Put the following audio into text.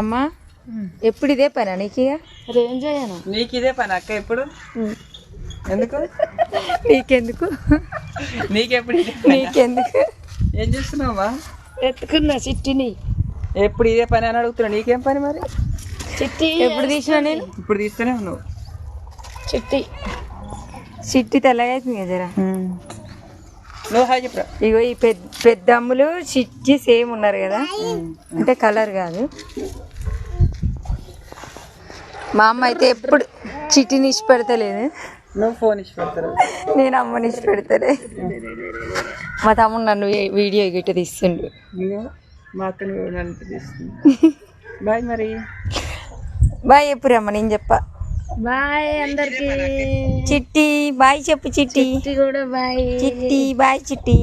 అమ్మా ఎప్పుడు ఇదే పనా నీకు? ఇక ఏం చేయను. నీకు ఇదే పని అక్క ఎప్పుడు? ఎందుకు? నీకెందుకు? నీకెప్పుడు? నీకెందుకు? ఏం చేస్తున్నావా? ఎత్తుకున్నా చిట్టిని. ఎప్పుడు ఇదే పని అని అడుగుతున్నా. నీకేం పని మరి? చిట్టి ఎప్పుడు తీసినా నేను? ఇప్పుడు తీస్తూనే ఉన్నావు. చిట్టి తెల్లగా అవుతుంది కదా జరా. నువ్వు హాయ్ చెప్పరా. ఇగో ఈ పెద్ద అమ్ములు చిట్టి సేమ్ ఉన్నారు కదా, అంటే కలర్ కాదు. మా అమ్మ అయితే ఎప్పుడు చిట్టిని ఇచ్చి పెడతలేదు. నువ్వు ఫోన్ ఇచ్చి పెడతారు. నేను అమ్మని ఇచ్చి పెడతలే. మా తమ్ముడు నన్ను వీడియో గిట్ట తీస్తుండు. మా అక్కని నన్ను తీస్తుంది. బాయ్ మరి. బాయ్ ఎప్పుడు అమ్మ? నేను చెప్పా బాయ్ అందరికి. చిట్టి బాయ్ చెప్పు. చిట్టి కూడా బాయ్. చిట్టి బాయ్ చిట్టి.